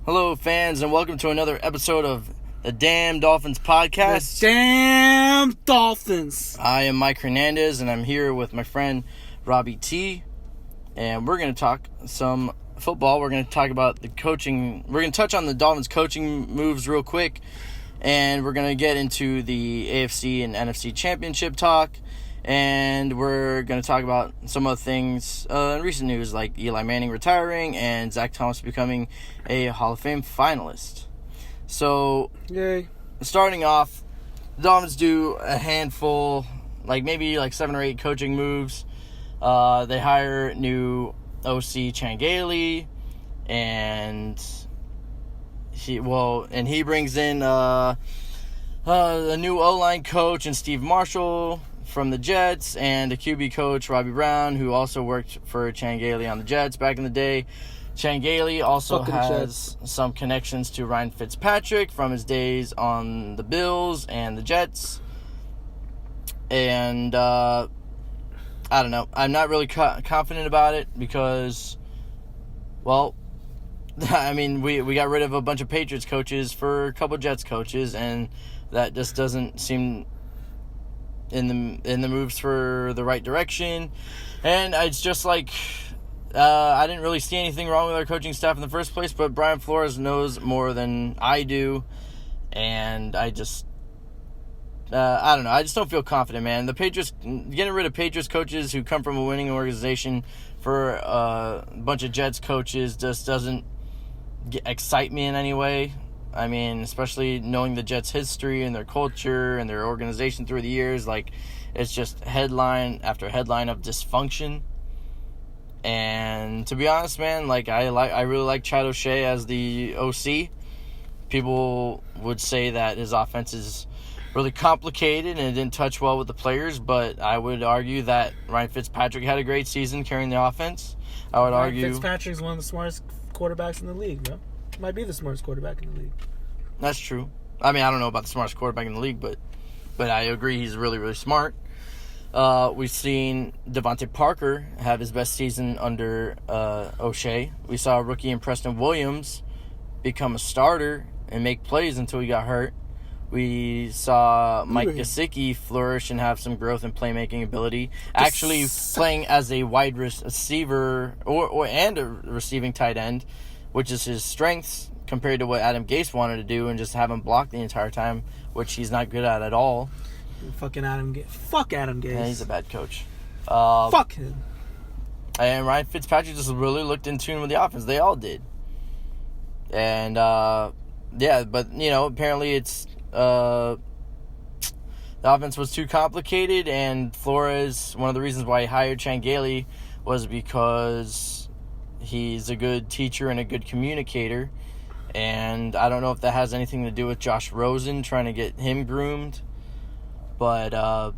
Hello, fans, and welcome to another episode of the Damn Dolphins Podcast. The Damn Dolphins! I am Mike Hernandez, and I'm here with my friend Robbie T. And we're going to talk some football. We're going to talk about the coaching. We're going to touch on the Dolphins coaching moves real quick. And we're going to get into the AFC and NFC championship talk. And we're going to talk about some other things in recent news, like Eli Manning retiring and Zach Thomas becoming a Hall of Fame finalist. So, Yay. Starting off, the Dolphins do a handful, maybe 7 or 8 coaching moves. They hire new OC Chan Gailey, and he brings in a new O-line coach and Steve Marshall from the Jets, and a QB coach, Robbie Brown, who also worked for Chan Gailey on the Jets back in the day. Chan Gailey also has some connections to Ryan Fitzpatrick from his days on the Bills and the Jets. And I don't know. I'm not really confident about it because, we got rid of a bunch of Patriots coaches for a couple Jets coaches, and that just doesn't seem in the moves for the right direction. And it's just I didn't really see anything wrong with our coaching staff in the first place, but Brian Flores knows more than I do, and I don't know. I just don't feel confident, man. The Patriots, getting rid of Patriots coaches who come from a winning organization for a bunch of Jets coaches just doesn't excite me in any way. I mean, especially knowing the Jets' history and their culture and their organization through the years, it's just headline after headline of dysfunction. And to be honest, man, I really like Chad O'Shea as the OC. People would say that his offense is really complicated and it didn't touch well with the players, but I would argue that Ryan Fitzpatrick had a great season carrying the offense. Ryan Fitzpatrick's one of the smartest quarterbacks in the league, bro. Might be the smartest quarterback in the league. That's true. I mean, I don't know about the smartest quarterback in the league, but I agree he's really, really smart. We've seen Devontae Parker have his best season under O'Shea. We saw a rookie in Preston Williams become a starter and make plays until he got hurt. We saw Mike Gesicki flourish and have some growth and playmaking ability. Actually playing as a wide receiver and a receiving tight end, which is his strengths compared to what Adam Gase wanted to do and just have him block the entire time, which he's not good at all. Fucking Adam Gase. Fuck Adam Gase. Yeah, he's a bad coach. Fuck him. And Ryan Fitzpatrick just really looked in tune with the offense. They all did. And, apparently it's... the offense was too complicated, and Flores, one of the reasons why he hired Chan Gailey was because he's a good teacher and a good communicator. And I don't know if that has anything to do with Josh Rosen trying to get him groomed. But, all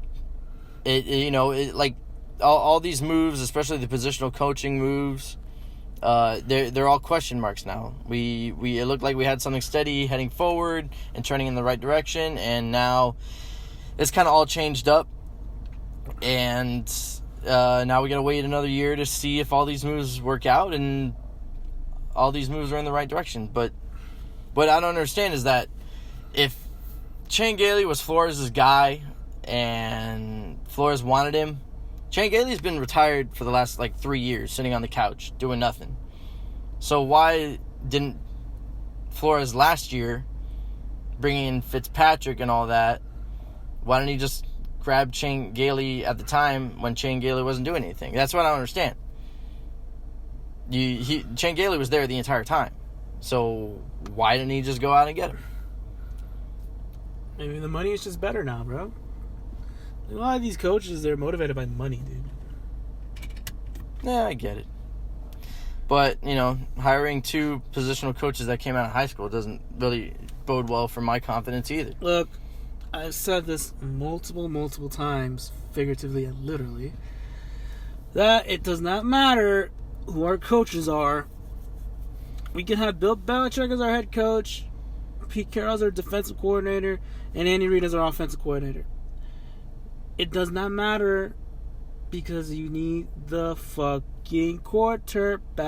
these moves, especially the positional coaching moves, they're all question marks now. It looked like we had something steady heading forward and turning in the right direction, and now it's kind of all changed up. And now we got to wait another year to see if all these moves work out and all these moves are in the right direction. But what I don't understand is that if Chan Gailey was Flores' guy and Flores wanted him, Chan Gailey's been retired for the last 3 years, sitting on the couch doing nothing. So why didn't Flores last year bring in Fitzpatrick and all that? Why didn't he just grab Chan Gailey at the time when Chan Gailey wasn't doing anything? That's what I don't understand. Chan Gailey was there the entire time. So why didn't he just go out and get him? Maybe the money is just better now, bro. A lot of these coaches, they're motivated by money, dude. Yeah, I get it. But, hiring 2 positional coaches that came out of high school doesn't really bode well for my confidence either. Look, I've said this multiple times, figuratively and literally, that it does not matter who our coaches are. We can have Bill Belichick as our head coach, Pete Carroll as our defensive coordinator, and Andy Reid as our offensive coordinator. It does not matter because you need the fucking quarterback.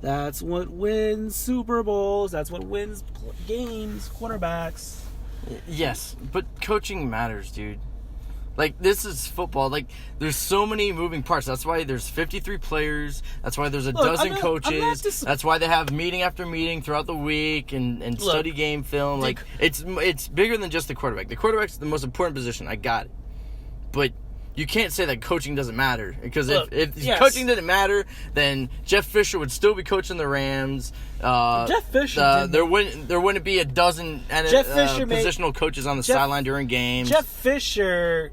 That's what wins Super Bowls. That's what wins games, quarterbacks. Yes, but coaching matters, dude. Like, this is football. Like, there's so many moving parts. That's why there's 53 players. That's why there's a dozen coaches. That's why they have meeting after meeting throughout the week and study game film. Like, it's bigger than just the quarterback. The quarterback's the most important position. I got it. But you can't say that coaching doesn't matter. Because if coaching didn't matter, then Jeff Fisher would still be coaching the Rams. Jeff Fisher there wouldn't be a dozen positional coaches on the sideline during games. Jeff Fisher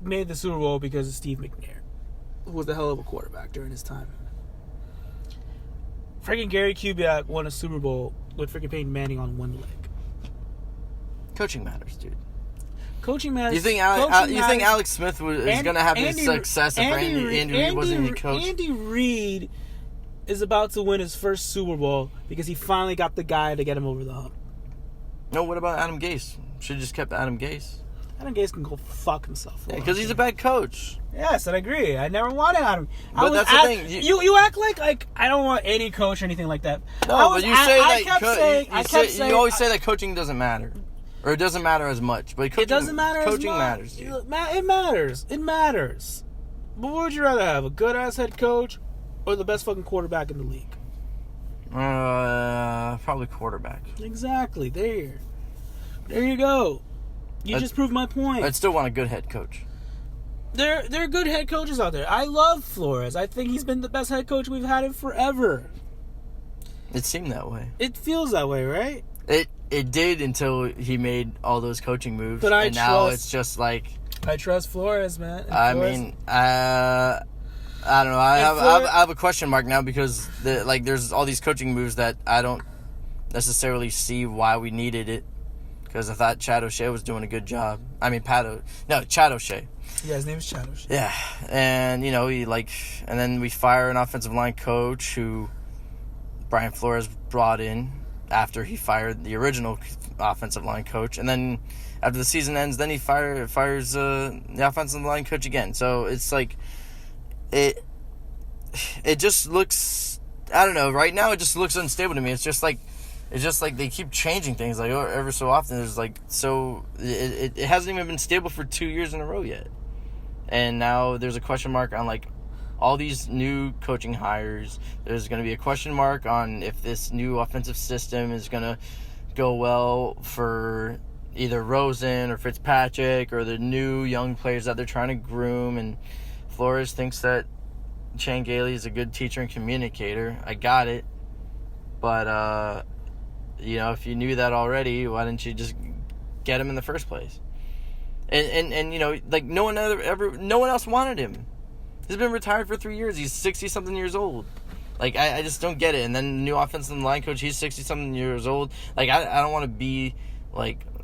made the Super Bowl because of Steve McNair, who was a hell of a quarterback during his time. Freaking Gary Kubiak won a Super Bowl with freaking Peyton Manning on one leg. Coaching matters, dude. Coaching matters. You think Alex Smith is going to have his success if Andy Reid wasn't the coach? Andy Reid is about to win his first Super Bowl because he finally got the guy to get him over the hump. No, what about Adam Gase? Should have just kept Adam Gase. Adam Gase can go fuck himself. Yeah, because he's a bad coach. Yes, I agree. I never wanted Adam. But that's the thing. You act like I don't want any coach or anything like that. No, but you say you always say that coaching doesn't matter. Or it doesn't matter as much. But it doesn't matter coaching as much. Matters, dude. It matters. It matters. But what would you rather have? A good-ass head coach or the best fucking quarterback in the league? Probably quarterback. Exactly. There you go. You just proved my point. I'd still want a good head coach. There are good head coaches out there. I love Flores. I think he's been the best head coach we've had in forever. It seemed that way. It feels that way, right? It did until he made all those coaching moves. But now it's just like... I trust Flores, man. I don't know. I have a question mark now because there's all these coaching moves that I don't necessarily see why we needed it. Because I thought Chad O'Shea was doing a good job. I mean, Chad O'Shea. Yeah, his name is Chad O'Shea. Yeah, and and then we fire an offensive line coach who Brian Flores brought in after he fired the original offensive line coach, and then after the season ends, then he fires the offensive line coach again. So it's like it just looks, I don't know. Right now, it just looks unstable to me. It's just like they keep changing things like ever so often. There's it hasn't even been stable for 2 years in a row yet, and now there's a question mark on all these new coaching hires. There's going to be a question mark on if this new offensive system is going to go well for either Rosen or Fitzpatrick or the new young players that they're trying to groom. And Flores thinks that Chan Gailey is a good teacher and communicator. I got it. But, if you knew that already, why didn't you just get him in the first place? And no one else wanted him. He's been retired for 3 years. He's 60-something years old. I just don't get it. And then the new offensive line coach, he's 60-something years old. I don't want to be,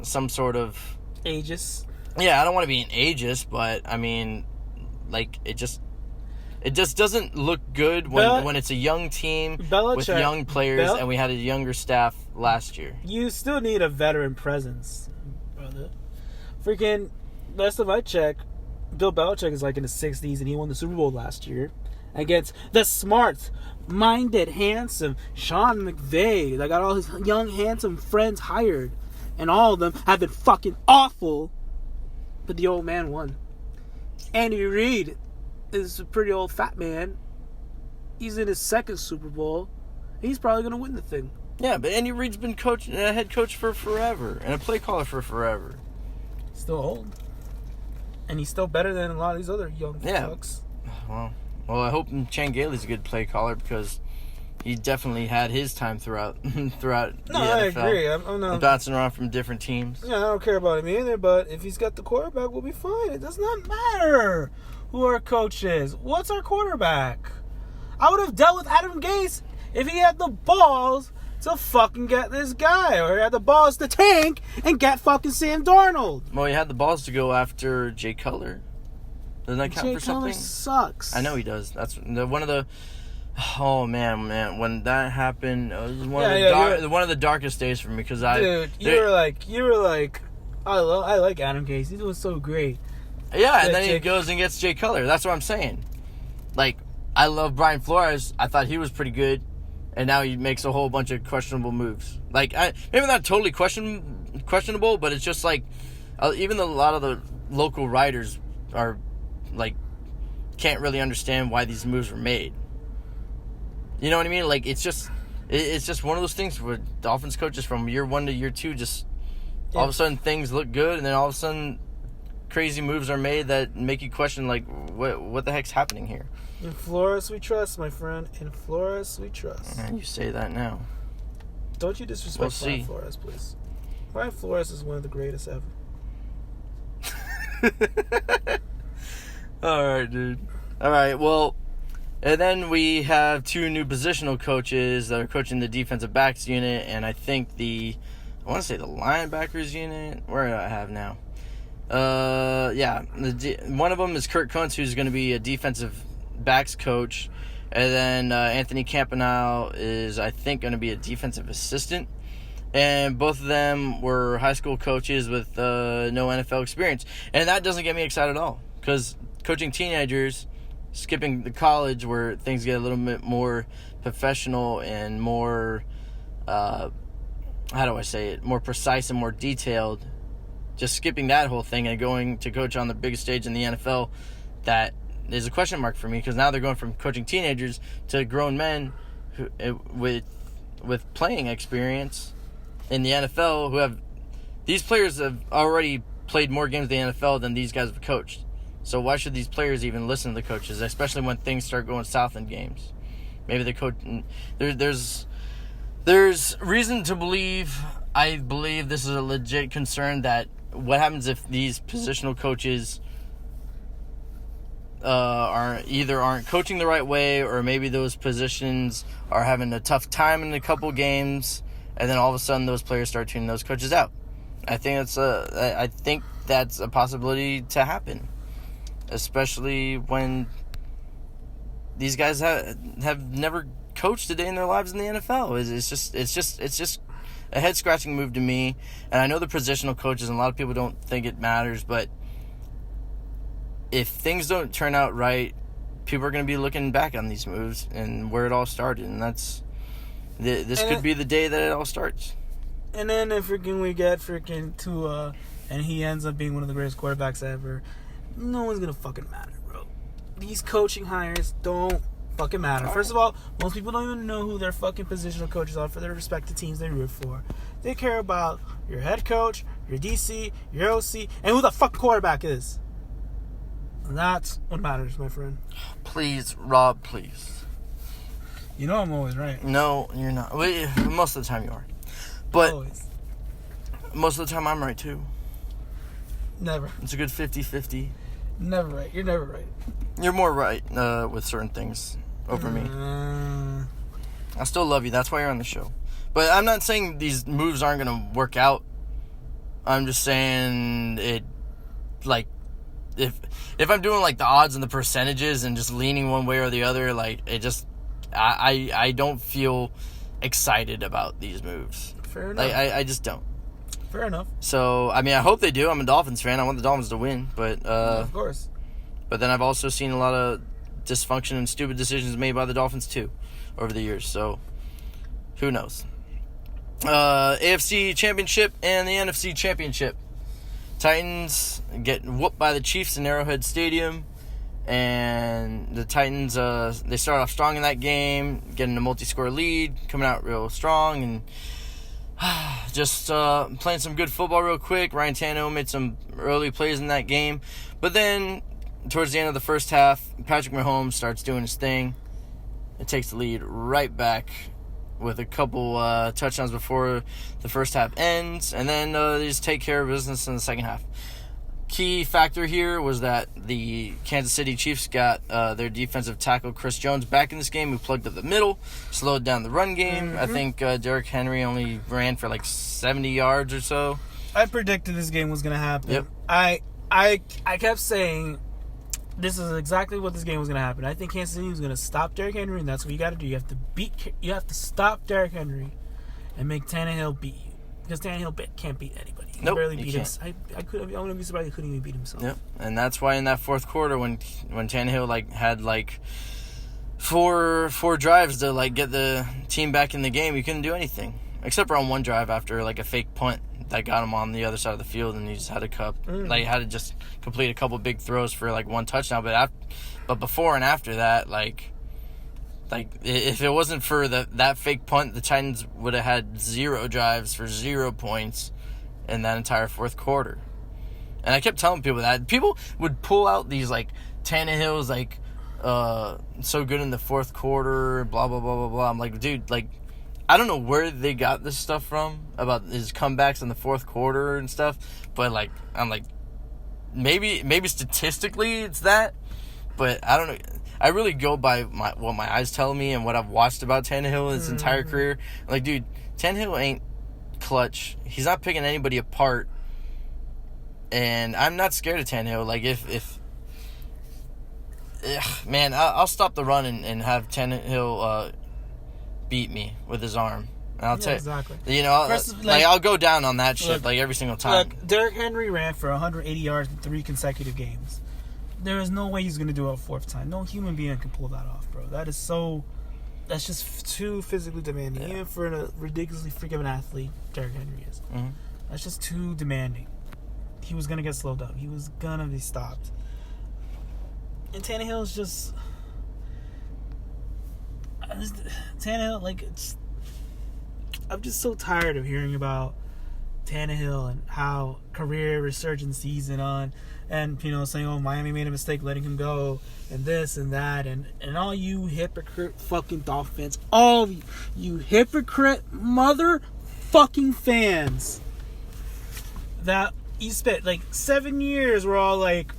some sort of... ageist? Yeah, I don't want to be an ageist, but, I mean, it just doesn't look good when it's a young team with young players, and we had a younger staff last year. You still need a veteran presence, brother. Freaking, last time I checked, Bill Belichick is in his 60s, and he won the Super Bowl last year against the smart-minded, handsome Sean McVay. That got all his young, handsome friends hired, and all of them have been fucking awful. But the old man won. Andy Reid is a pretty old fat man. He's in his second Super Bowl. He's probably going to win the thing. Yeah, but Andy Reid's been a head coach for forever and a play caller for forever. Still old. And he's still better than a lot of these other young fucks. Well, I hope Chan Gailey's a good play caller because he definitely had his time throughout the NFL. I agree. I'm not bouncing around from different teams. Yeah, I don't care about him either, but if he's got the quarterback, we'll be fine. It does not matter who our coach is. What's our quarterback? I would have dealt with Adam Gase if he had the balls to fucking get this guy, or he had the balls to tank and get fucking Sam Darnold. Well, he had the balls to go after Jay Cutler. Doesn't that count for something? Jay Cutler sucks. I know he does. That's one of the... Oh, man. When that happened, it was one of the darkest days for me because you were like, I like Adam Gase. He's doing so great. Yeah, and then he goes and gets Jay Cutler. That's what I'm saying. I love Brian Flores. I thought he was pretty good. and now he makes a whole bunch of questionable moves. Like, maybe not totally questionable, but it's just like, even a lot of the local writers are, like, can't really understand why these moves were made. You know what I mean? Like, it's just one of those things where Dolphins coaches from year 1 to year 2 just, all of a sudden things look good, and then all of a sudden crazy moves are made that make you question, like, what the heck's happening here? In Flores we trust, my friend. In Flores we trust. And you say that now. Don't you disrespect Brian Flores, please. Brian Flores is one of the greatest ever. All right, dude. All right, well, and then we have 2 new positional coaches that are coaching the defensive backs unit, and I think I want to say the linebackers unit. Where do I have now? One of them is Kurt Kuntz, who's going to be a defensive backs coach, and then Anthony Campanile is, I think, going to be a defensive assistant. And both of them were high school coaches with no NFL experience, and that doesn't get me excited at all, because coaching teenagers, skipping the college where things get a little bit more professional and more, more precise and more detailed, just skipping that whole thing and going to coach on the biggest stage in the NFL, that is a question mark for me, because now they're going from coaching teenagers to grown men with playing experience in the NFL, these players have already played more games in the NFL than these guys have coached. So why should these players even listen to the coaches, especially when things start going south in games? Maybe the coach. There's reason to believe. I believe this is a legit concern, that what happens if these positional coaches aren't coaching the right way, or maybe those positions are having a tough time in a couple games, and then all of a sudden those players start tuning those coaches out. I think that's a possibility to happen, especially when these guys have never coached a day in their lives in the NFL. It's just a head scratching move to me. And I know the positional coaches, and a lot of people don't think it matters, but if things don't turn out right, people are going to be looking back on these moves and where it all started, and this could be the day that it all starts. And then if we get Tua, and he ends up being one of the greatest quarterbacks ever, no one's going to fucking matter, bro. These coaching hires don't fucking matter. First of all, most people don't even know who their fucking positional coaches are for their respective teams they root for. They care about your head coach, your DC, your OC, and who the fucking quarterback is. And that's what matters, my friend. Please, Rob, please. You know I'm always right. No, you're not. Most of the time you are. But always. Most of the time I'm right, too. Never. It's a good 50-50. Never right. You're never right. You're more right with certain things over me. I still love you. That's why you're on the show. But I'm not saying these moves aren't going to work out. I'm just saying it, like, if I'm doing, like, the odds and the percentages and just leaning one way or the other, like, it just, I don't feel excited about these moves. Fair enough. Like, I just don't. Fair enough. So, I mean, I hope they do. I'm a Dolphins fan. I want the Dolphins to win. But of course. But then I've also seen a lot of dysfunction and stupid decisions made by the Dolphins, too, over the years. So, who knows? AFC Championship and the NFC Championship. Titans get whooped by the Chiefs in Arrowhead Stadium. And the Titans, they start off strong in that game, getting a multi-score lead, coming out real strong, and just playing some good football real quick. Ryan Tannehill made some early plays in that game. But then, towards the end of the first half, Patrick Mahomes starts doing his thing. It takes the lead right back with a couple touchdowns before the first half ends. And then they just take care of business in the second half. Key factor here was that the Kansas City Chiefs got their defensive tackle Chris Jones back in this game, who plugged up the middle, slowed down the run game. I think Derrick Henry only ran for like 70 yards or so. I predicted this game was going to happen. Yep. I kept saying this is exactly what this game was going to happen. I think Kansas City was going to stop Derrick Henry, and that's what you got to do. You have to stop Derrick Henry and make Tannehill beat you, because Tannehill can't beat anybody. He barely beat him. I wouldn't be surprised he couldn't even beat himself. Yep, and that's why in that fourth quarter, when Tannehill had four drives to like get the team back in the game. You couldn't do anything except for on one drive after like a fake punt that got him on the other side of the field, and he just had had to just complete a couple big throws for like one touchdown. But before and after that, like if it wasn't for that fake punt, the Titans would have had 0 drives for 0 points in that entire fourth quarter. And I kept telling people that. People would pull out these, like, Tannehill's, like, so good in the fourth quarter, blah, blah, blah, blah, blah. I'm like, dude, like, I don't know where they got this stuff from about his comebacks in the fourth quarter and stuff. But, like, I'm like, maybe statistically it's that. But I don't know. I really go by what my eyes tell me and what I've watched about Tannehill his entire career. Like, dude, Tannehill ain't clutch. He's not picking anybody apart. And I'm not scared of Tannehill. Like, man, I'll stop the run and have Tannehill beat me with his arm. And I'll tell exactly. You know, I'll go down on that shit like every single time. Look, Derrick Henry ran for 180 yards in 3 consecutive games. There is no way he's going to do it a fourth time. No human being can pull that off, bro. That's just too physically demanding. Even for a ridiculously freak of an athlete, Derrick Henry is. Mm-hmm. That's just too demanding. He was going to get slowed up. He was going to be stopped. And Tannehill's just... Tannehill, like, I'm just so tired of hearing about Tannehill and how career resurgence season on, and you know, saying, oh, Miami made a mistake letting him go, and this and that, and all you hypocrite fucking Dolphins, all you hypocrite motherfucking fans that you spent like 7 years were all like,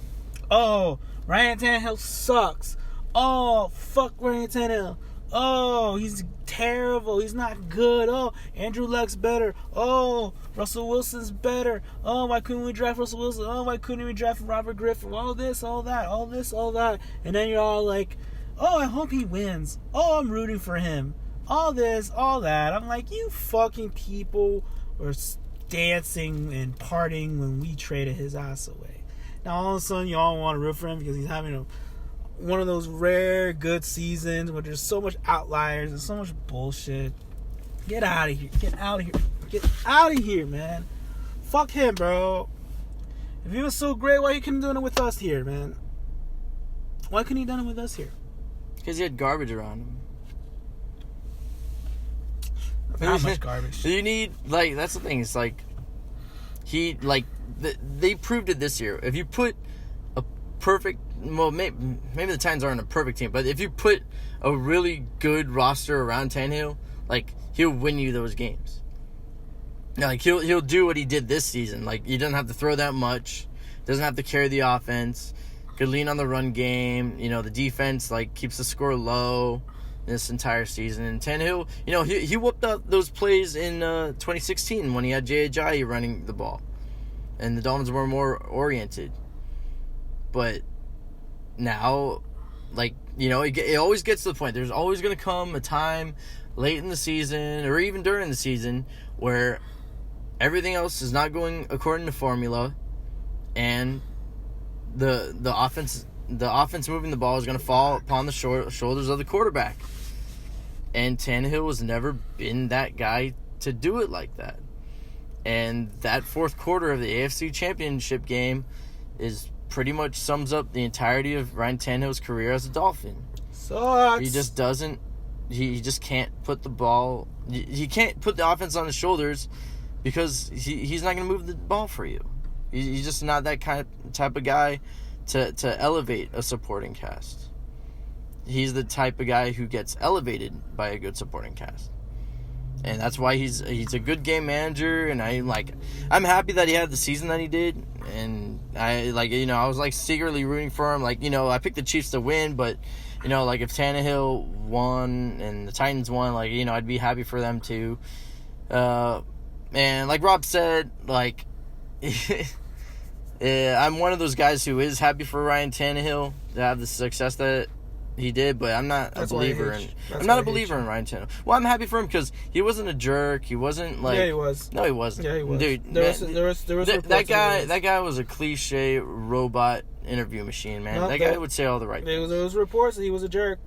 oh, Ryan Tannehill sucks, oh, fuck Ryan Tannehill, oh, he's terrible, he's not good, oh, Andrew Luck's better, oh, Russell Wilson's better, oh, why couldn't we draft Russell Wilson, oh, why couldn't we draft Robert Griffin, all this, all that, all this, all that, and then you're all like, oh, I hope he wins, oh, I'm rooting for him, all this, all that. I'm like, you fucking people were dancing and partying when we traded his ass away. Now all of a sudden y'all want to root for him because he's having one of those rare good seasons where there's so much outliers and so much bullshit. Get out of here. Get out of here. Get out of here, man. Fuck him, bro. If he was so great, why he couldn't do it with us here, man? Why couldn't he done it with us here? Because he had garbage around him. How much garbage? You need, like, that's the thing. It's like, they proved it this year. If you put a perfect, well, maybe the Titans aren't a perfect team, but if you put a really good roster around Tannehill, like, he'll win you those games. Like, he'll do what he did this season. Like, he doesn't have to throw that much, doesn't have to carry the offense, could lean on the run game. You know, the defense, like, keeps the score low this entire season. And Tannehill, you know, he whooped up those plays in 2016 when he had J.J. running the ball. And the Dolphins were more oriented. But now, like, you know, it always gets to the point. There's always going to come a time late in the season or even during the season where everything else is not going according to formula, and the offense moving the ball is going to fall upon the shoulders of the quarterback. And Tannehill has never been that guy to do it like that. And that fourth quarter of the AFC Championship game pretty much sums up the entirety of Ryan Tannehill's career as a Dolphin. Sucks. He just doesn't. He just can't put the ball. He can't put the offense on his shoulders because he's not going to move the ball for you. He's just not that type of guy to elevate a supporting cast. He's the type of guy who gets elevated by a good supporting cast. And that's why he's a good game manager, and I'm happy that he had the season that he did. And I was like secretly rooting for him. Like, you know, I picked the Chiefs to win, but you know, like if Tannehill won and the Titans won, like, you know, I'd be happy for them too. And like Rob said, like I'm one of those guys who is happy for Ryan Tannehill to have the success that he did, but I'm not a believer in Ryan Tannehill. Well, I'm happy for him because he wasn't a jerk. He wasn't like... Yeah, he was. No, he wasn't. Yeah, he was. Dude, there was that guy was a cliche robot interview machine, man. That guy would say all the right things. There was reports that he was a jerk.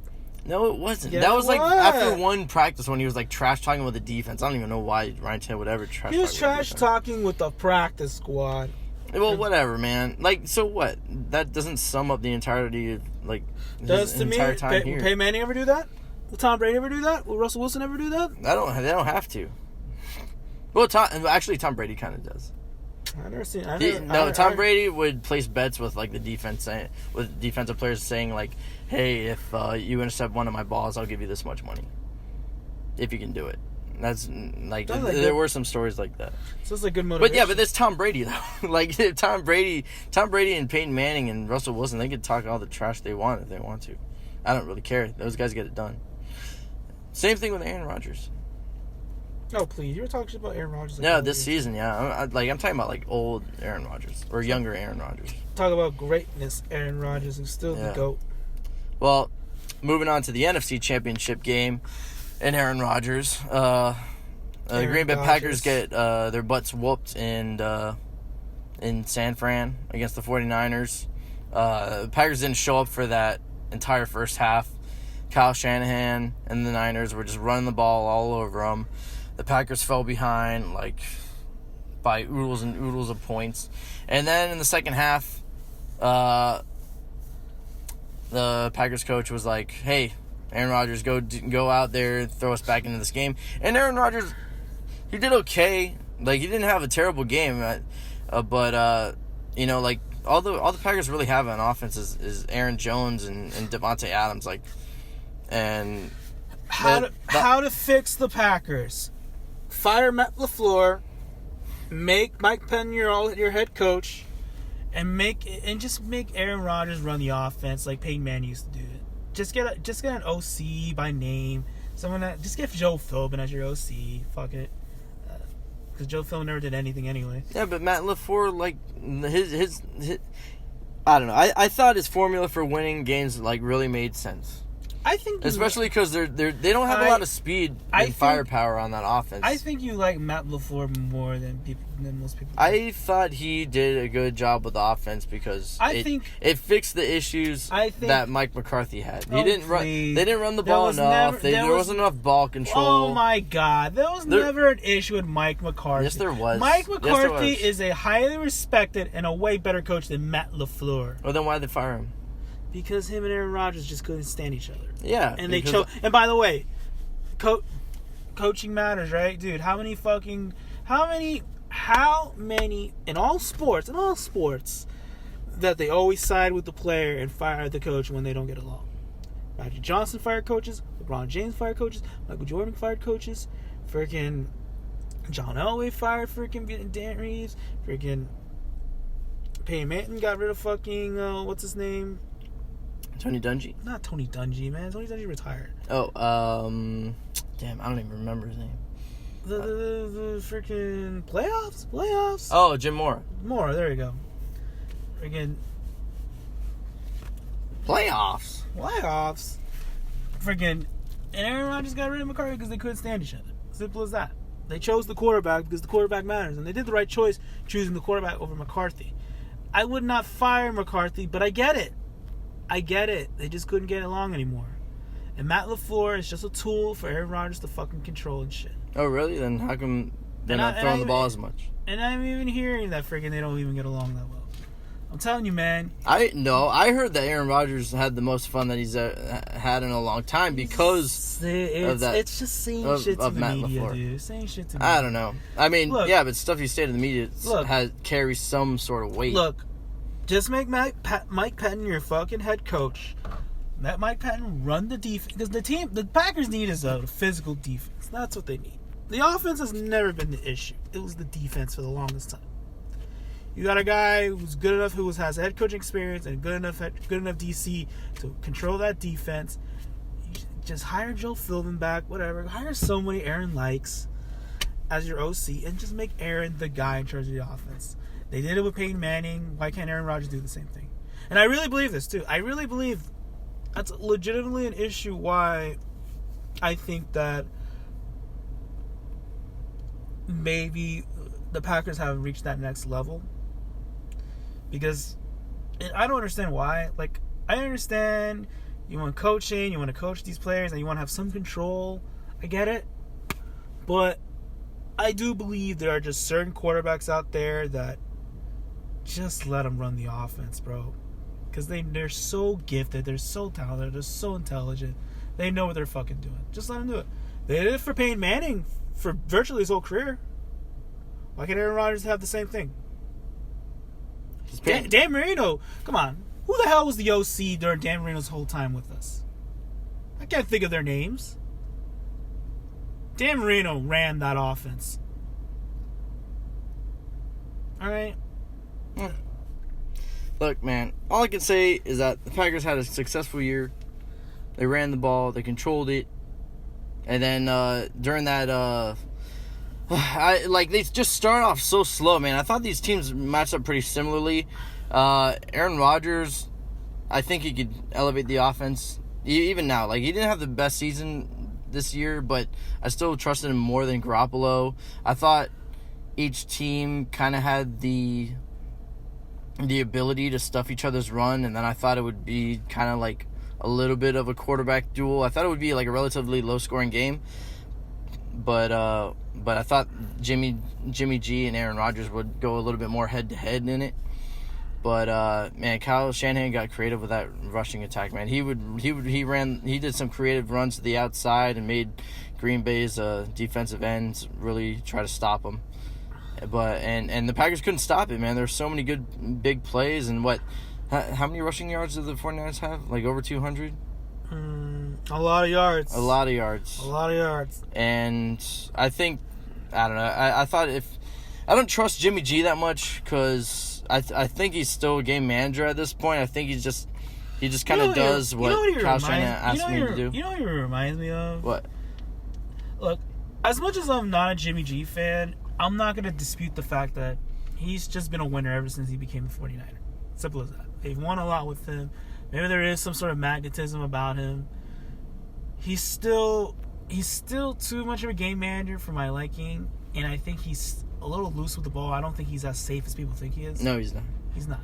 No, it wasn't. Yeah, that was it like was. after one practice when he was like trash talking with the defense. I don't even know why Ryan Tannehill would ever trash. He was talk trash talking with the practice squad. Well, whatever, man. Like, so what? That doesn't sum up the entirety of like his entire time here. Will Peyton Manning ever do that? Will Tom Brady ever do that? Will Russell Wilson ever do that? They don't have to. Well, Tom Brady kind of does. I've never seen. Tom Brady would place bets with like the defense, with defensive players saying like, "Hey, if you intercept one of my balls, I'll give you this much money. If you can do it." That's like there were some stories like that. So it's like good motivation. But yeah, but that's Tom Brady though. Like Tom Brady and Peyton Manning and Russell Wilson, they could talk all the trash they want if they want to. I don't really care. Those guys get it done. Same thing with Aaron Rodgers. Oh please, you were talking about Aaron Rodgers. No, this season, yeah. I'm talking about like old Aaron Rodgers or younger Aaron Rodgers. Talk about greatness, Aaron Rodgers, who's still the GOAT. Well, moving on to the NFC Championship game, and Aaron Rodgers, Green Bay Packers get their butts whooped in San Fran against the 49ers. The Packers didn't show up for that entire first half. Kyle Shanahan and the Niners were just running the ball all over them. The Packers fell behind like by oodles and oodles of points. And then in the second half, the Packers coach was like, "Hey, Aaron Rodgers, go out there, throw us back into this game." And Aaron Rodgers, he did okay. Like, he didn't have a terrible game, but you know, like all the Packers really have on offense is Aaron Jones and Devontae Adams, like, and how to fix the Packers? Fire Matt LaFleur, make Mike Penn your head coach, and just make Aaron Rodgers run the offense like Peyton Manning used to do it. Just get an OC by name. Just get Joe Philbin as your OC. Fuck it, because Joe Philbin never did anything anyway. Yeah, but Matt LaFleur, like his I don't know. I thought his formula for winning games like really made sense. I think, especially because they don't have a lot of speed and firepower on that offense. I think you like Matt LaFleur more than most people. I thought he did a good job with the offense because it fixed the issues that Mike McCarthy had. They didn't run the ball enough. There wasn't enough ball control. Oh my God, there was never an issue with Mike McCarthy. Yes, there was. Mike McCarthy is a highly respected and a way better coach than Matt LaFleur. Well, then why'd they fire him? Because him and Aaron Rodgers just couldn't stand each other. Yeah. And they chose. And by the way, coaching matters, right? Dude, how many in all sports that they always side with the player and fire the coach when they don't get along? Magic Johnson fired coaches, LeBron James fired coaches, Michael Jordan fired coaches, freaking John Elway fired freaking Dan Reeves, freaking Peyton Manning got rid of fucking what's his name? Tony Dungy? Not Tony Dungy, man. Tony Dungy retired. Oh, damn, I don't even remember his name. The freaking playoffs. Oh, Jim Mora. There you go. Freaking playoffs. Freaking, and Aaron Rodgers got rid of McCarthy because they couldn't stand each other. Simple as that. They chose the quarterback because the quarterback matters, and they did the right choice choosing the quarterback over McCarthy. I would not fire McCarthy, but I get it. They just couldn't get along anymore. And Matt LaFleur is just a tool for Aaron Rodgers to fucking control and shit. Oh, really? Then how come they're not throwing the ball as much? And I'm even hearing that freaking they don't even get along that well. I'm telling you, man. I heard that Aaron Rodgers had the most fun that he's had in a long time because of that. It's just saying shit to the media, LaFleur. Dude. Saying shit to me. I don't know. I mean, look, yeah, but stuff you say to the media carries some sort of weight. Look, just make Mike Patton your fucking head coach. Let Mike Patton run the defense. Because the Packers need is a physical defense. That's what they need. The offense has never been the issue. It was the defense for the longest time. You got a guy who's good enough, who has head coaching experience and good enough DC to control that defense. You just hire Joe Philbin back, whatever. Hire somebody Aaron likes as your OC and just make Aaron the guy in charge of the offense. They did it with Peyton Manning. Why can't Aaron Rodgers do the same thing? And I really believe this, too. I really believe that's legitimately an issue why I think that maybe the Packers haven't reached that next level. Because I don't understand why. Like, I understand You want coaching, you want to coach these players, and you want to have some control. I get it. But I do believe there are just certain quarterbacks out there that just let them run the offense, bro. Because they're so gifted, they're so talented, they're so intelligent. They know what they're fucking doing. Just let them do it. They did it for Peyton Manning for virtually his whole career. Why can't Aaron Rodgers have the same thing? Dan Marino, come on. Who the hell was the OC during Dan Marino's whole time with us? I can't think of their names. Dan Marino ran that offense. All right. Look, man, all I can say is that the Packers had a successful year. They ran the ball, they controlled it, and then during that, they just start off so slow, man. I thought these teams matched up pretty similarly. Aaron Rodgers, I think he could elevate the offense even now. Like, he didn't have the best season this year, but I still trusted him more than Garoppolo. I thought each team kind of had the ability to stuff each other's run, and then I thought it would be kind of like a little bit of a quarterback duel. I thought it would be like a relatively low-scoring game, but I thought Jimmy G and Aaron Rodgers would go a little bit more head-to-head in it. But man, Kyle Shanahan got creative with that rushing attack, man. He did some creative runs to the outside and made Green Bay's defensive ends really try to stop him. But and the Packers couldn't stop it, man. There's so many good big plays, and how many rushing yards do the 49ers have? Like over 200? A lot of yards. A lot of yards. And I think, I don't know. I thought I don't trust Jimmy G that much because I think he's still a game manager at this point. I think he just kind of does what Kyle Shanahan asked me to do. You know what he reminds me of? What? Look, as much as I'm not a Jimmy G fan, I'm not going to dispute the fact that he's just been a winner ever since he became a 49er. Simple as that. They've won a lot with him. Maybe there is some sort of magnetism about him. He's still too much of a game manager for my liking, and I think he's a little loose with the ball. I don't think he's as safe as people think he is. No, he's not. He's not.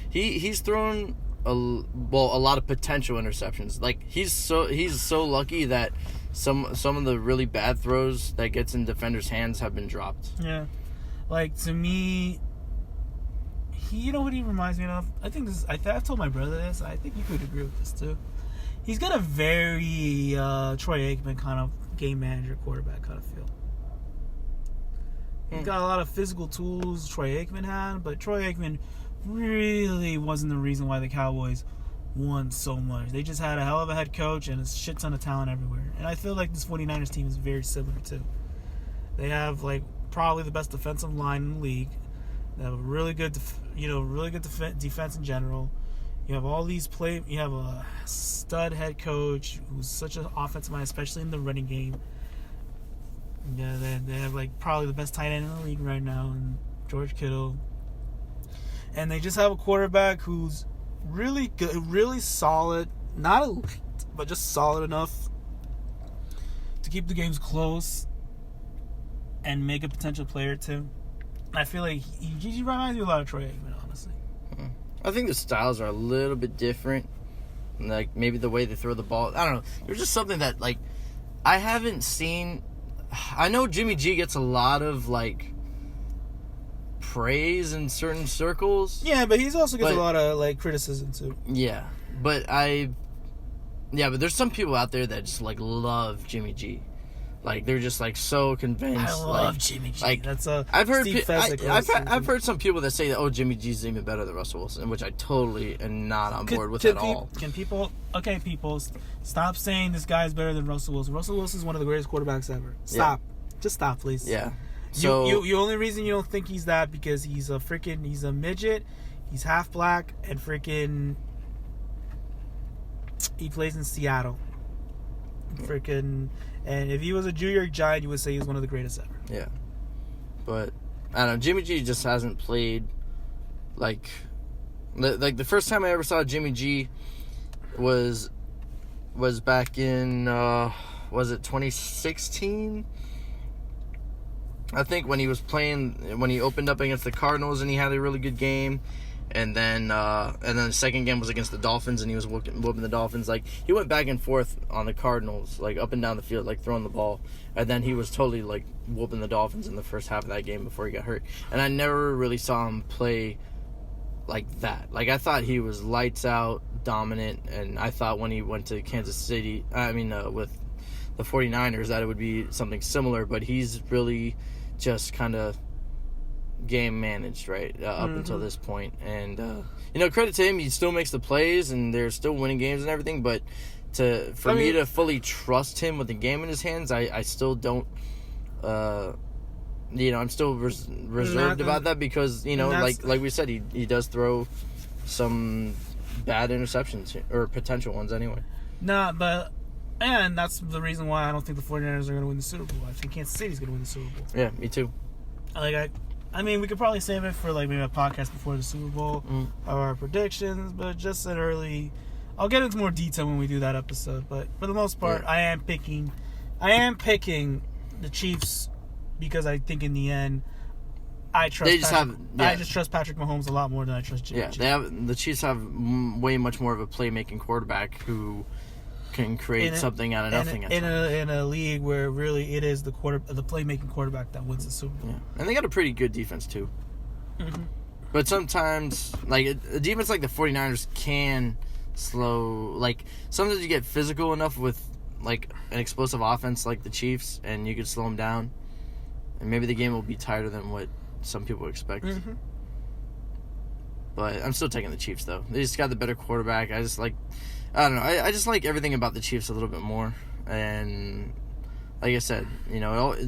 He's thrown a lot of potential interceptions. Like he's so lucky that some of the really bad throws that gets in defenders' hands have been dropped. Yeah. Like, to me, you know what he reminds me of? I think this. I've told my brother this. I think you could agree with this too. He's got a very Troy Aikman kind of game manager quarterback kind of feel. He's got a lot of physical tools Troy Aikman had, but Troy Aikman really wasn't the reason why the Cowboys won so much. They just had a hell of a head coach and a shit ton of talent everywhere. And I feel like this 49ers team is very similar too. They have like probably the best defensive line in the league. They have a really good, defense in general. You have all these you have a stud head coach who's such an offensive mind, especially in the running game. Yeah, they have like probably the best tight end in the league right now, and George Kittle. And they just have a quarterback who's really good, really solid, not elite, but just solid enough to keep the games close and make a potential player too. I feel like he reminds me a lot of Troy Aikman, honestly. I think the styles are a little bit different. Like, maybe the way they throw the ball. I don't know. There's just something that, like, I haven't seen. I know Jimmy G gets a lot of, like, praise in certain circles. Yeah, but he's also gets a lot of, like, criticism, too. Yeah. But there's some people out there that just, like, love Jimmy G. Like, they're just, like, so convinced. I love Jimmy G. Like, that's I've heard some people that say that, oh, Jimmy G's even better than Russell Wilson, which I totally am not on board with at all. Can people, stop saying this guy's better than Russell Wilson. Russell Wilson's one of the greatest quarterbacks ever. Stop. Yeah. Just stop, please. Yeah. So you only reason you don't think he's that because he's a midget, he's half black, and he plays in Seattle. And if he was a New York Giant, you would say he was one of the greatest ever. Yeah. But, I don't know, Jimmy G just hasn't played, like the first time I ever saw Jimmy G was back in, was it 2016? I think when he opened up against the Cardinals and he had a really good game. And then the second game was against the Dolphins, and he was whooping the Dolphins. Like, he went back and forth on the Cardinals, like, up and down the field, like, throwing the ball. And then he was totally, like, whooping the Dolphins in the first half of that game before he got hurt. And I never really saw him play like that. Like, I thought he was lights out, dominant, and I thought when he went to Kansas City, with the 49ers, that it would be something similar. But he's really just kind of game managed, right, up until this point. And credit to him, he still makes the plays and they're still winning games and everything, but for me to fully trust him with the game in his hands, I still don't I'm still reserved about that, because like we said, he does throw some bad interceptions, or potential ones anyway. And that's the reason why I don't think the 49ers are going to win the Super Bowl. I think Kansas City's going to win the Super Bowl. Yeah, me too. We could probably save it for maybe a podcast before the Super Bowl, our predictions, but just an early. I'll get into more detail when we do that episode. But for the most part, I am picking the Chiefs, because I think in the end, I just trust Patrick Mahomes a lot more than I trust Jimmy G. The Chiefs have way much more of a playmaking quarterback who can create something out of nothing. In a league where really it is the playmaking quarterback that wins the Super Bowl. Yeah. And they got a pretty good defense too. Mm-hmm. But sometimes, like, a defense like the 49ers can slow. Like, sometimes you get physical enough with, like, an explosive offense like the Chiefs, and you could slow them down. And maybe the game will be tighter than what some people expect. Mm-hmm. But I'm still taking the Chiefs, though. They just got the better quarterback. I don't know. I just like everything about the Chiefs a little bit more. And like I said,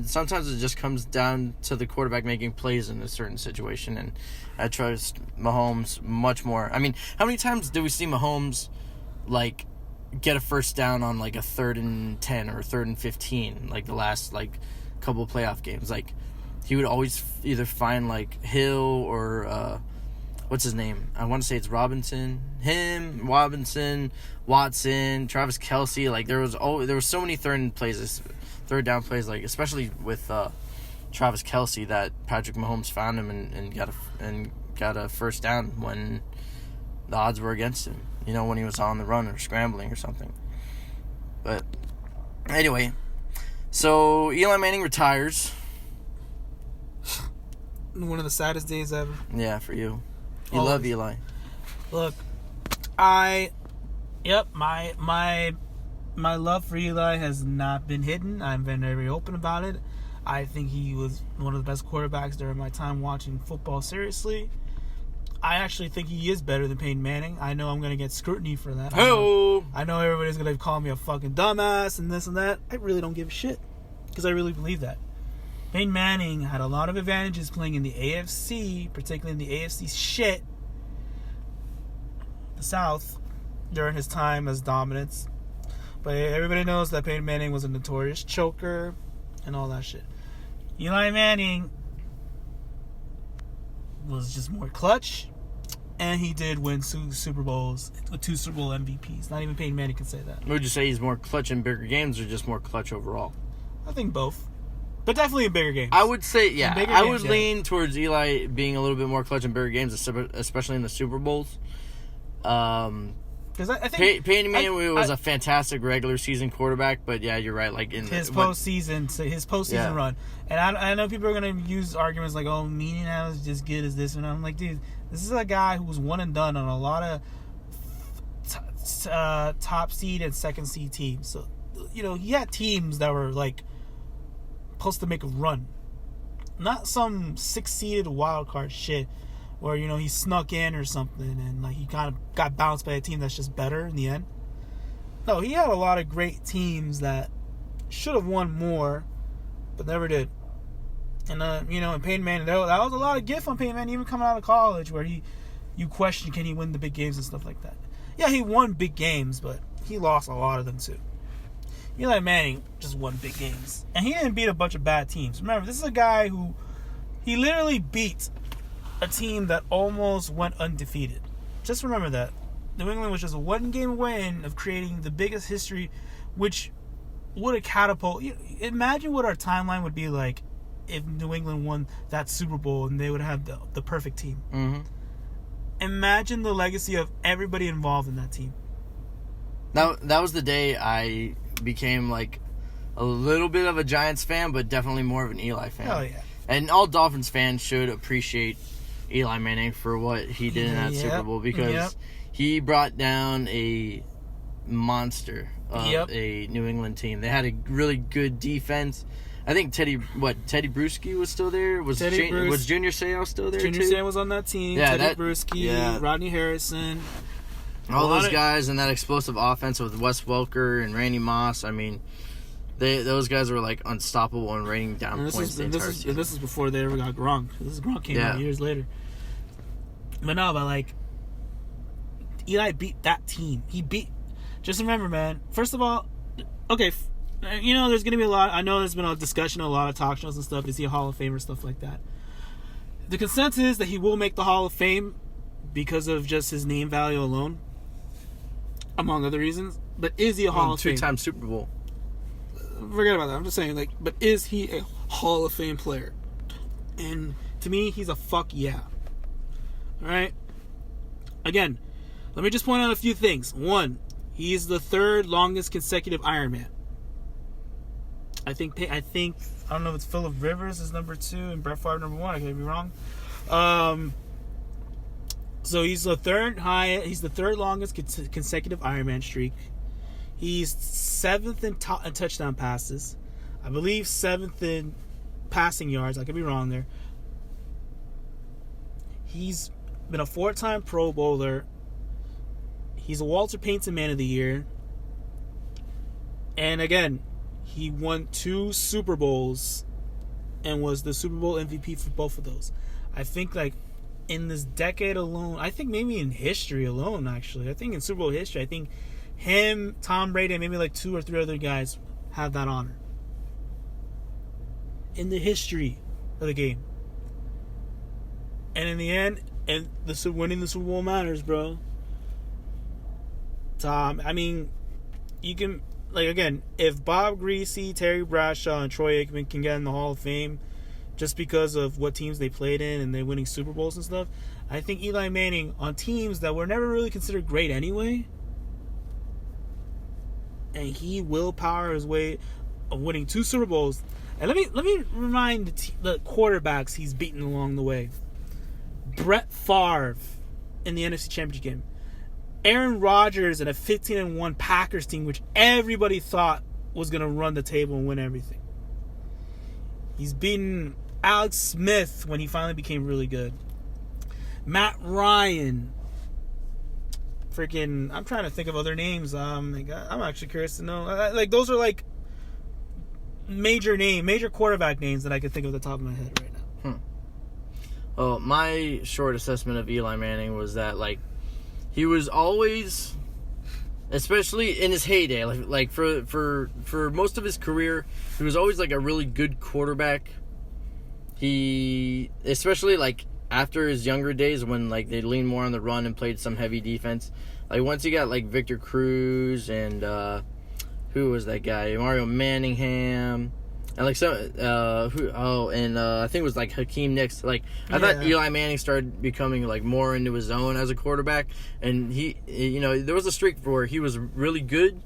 sometimes it just comes down to the quarterback making plays in a certain situation. And I trust Mahomes much more. I mean, how many times do we see Mahomes, like, get a first down on, like, a 3rd and 10 or 3rd and 15, like, the last, like, couple of playoff games? Like, he would always either find, like, Hill or, what's his name? I want to say it's Robinson, Watson, Travis Kelce. Like, there was so many third down plays, like, especially with Travis Kelce, that Patrick Mahomes found him and got a first down when the odds were against him. When he was on the run or scrambling or something. But anyway, so Eli Manning retires. One of the saddest days ever. Yeah, for you. You love Eli. Look, my love for Eli has not been hidden. I've been very open about it. I think he was one of the best quarterbacks during my time watching football seriously. I actually think he is better than Peyton Manning. I know I'm going to get scrutiny for that. I know everybody's going to call me a fucking dumbass and this and that. I really don't give a shit, because I really believe that. Peyton Manning had a lot of advantages playing in the AFC, particularly in the AFC shit, the South, during his time as dominance. But everybody knows that Peyton Manning was a notorious choker and all that shit. Eli Manning was just more clutch, and he did win Super Bowls with 2 Super Bowl MVPs. Not even Peyton Manning can say that. Would you say he's more clutch in bigger games, or just more clutch overall? I think both. But definitely in bigger games. I would say, yeah. I would lean towards Eli being a little bit more clutch in bigger games, especially in the Super Bowls. Because I think Peyton Manning was a fantastic regular season quarterback, but yeah, you're right. Like, in his postseason run, and I know people are gonna use arguments like, "Oh, Manning now is just good as this," and I'm like, dude, this is a guy who was one and done on a lot of top seed and second seed teams. So, he had teams that were like supposed to make a run, not some 6-seeded wild card shit where he snuck in or something and like he kind of got bounced by a team that's just better in the end. No, he had a lot of great teams that should have won more but never did. And and Peyton Manning, that was a lot of gift on Peyton Manning, even coming out of college, where you question, can he win the big games and stuff like that. Yeah, he won big games, but he lost a lot of them too. Eli Manning just won big games. And he didn't beat a bunch of bad teams. Remember, this is a guy who, he literally beat a team that almost went undefeated. Just remember that. New England was just a 1-game win of creating the biggest history, which would have catapulted. Imagine what our timeline would be like if New England won that Super Bowl and they would have the perfect team. Mm-hmm. imagine the legacy of everybody involved in that team. That was the day I became like a little bit of a Giants fan, but definitely more of an Eli fan. Hell yeah. And all Dolphins fans should appreciate Eli Manning for what he did in that Super Bowl, because he brought down a monster of a New England team. They had a really good defense. I think Teddy Bruschi was still there? Was Junior Seau still there Junior too? Seau was on that team. Yeah, Teddy Bruschi, Rodney Harrison. All those guys in that explosive offense with Wes Welker and Randy Moss. I mean, those guys were like unstoppable and raining down points the entire season. This is before they ever got Gronk. Gronk came out years later. But like, Eli beat that team. Just remember, man. First of all, okay, there's going to be a lot. I know there's been a discussion, a lot of talk shows and stuff. Is he a Hall of Famer, stuff like that. The consensus is that he will make the Hall of Fame because of just his name value alone, among other reasons. But is he a Hall of Fame? 2-time Super Bowl. Forget about that. I'm just saying, but is he a Hall of Fame player? And to me, he's a fuck yeah. All right? Again, let me just point out a few things. One, he's the third longest consecutive Ironman. I think I don't know if it's Phillip Rivers is number 2 and Brett Favre number 1. I could be wrong. So he's the third longest consecutive Ironman streak. He's 7th in touchdown passes. I believe 7th in passing yards. I could be wrong there. He's been a 4-time Pro Bowler. He's a Walter Payton Man of the Year. And again, he won 2 Super Bowls and was the Super Bowl MVP for both of those. I think in this decade alone, I think maybe in history alone, actually. I think in Super Bowl history, I think him, Tom Brady, and maybe 2 or 3 other guys have that honor. In the history of the game. And in the end, winning the Super Bowl matters, bro. Tom, I mean, you can, again, if Bob Greasy, Terry Bradshaw, and Troy Aikman can get in the Hall of Fame just because of what teams they played in and they winning Super Bowls and stuff, I think Eli Manning on teams that were never really considered great anyway, and he will power his way of winning 2 Super Bowls. And let me remind the quarterbacks he's beaten along the way. Brett Favre in the NFC Championship game. Aaron Rodgers and a 15-1 Packers team, which everybody thought was going to run the table and win everything. He's beaten Alex Smith when he finally became really good. Matt Ryan. Freaking, I'm trying to think of other names. I'm actually curious to know. Those are major quarterback names that I could think of at the top of my head right now. Well, my short assessment of Eli Manning was that he was always, especially in his heyday, for most of his career, he was always a really good quarterback. He, especially after his younger days when they leaned more on the run and played some heavy defense. Once he got Victor Cruz and who was that guy? Mario Manningham. And I think it was Hakeem Nicks. I thought Eli Manning started becoming more into his own as a quarterback, and he there was a streak where he was really good.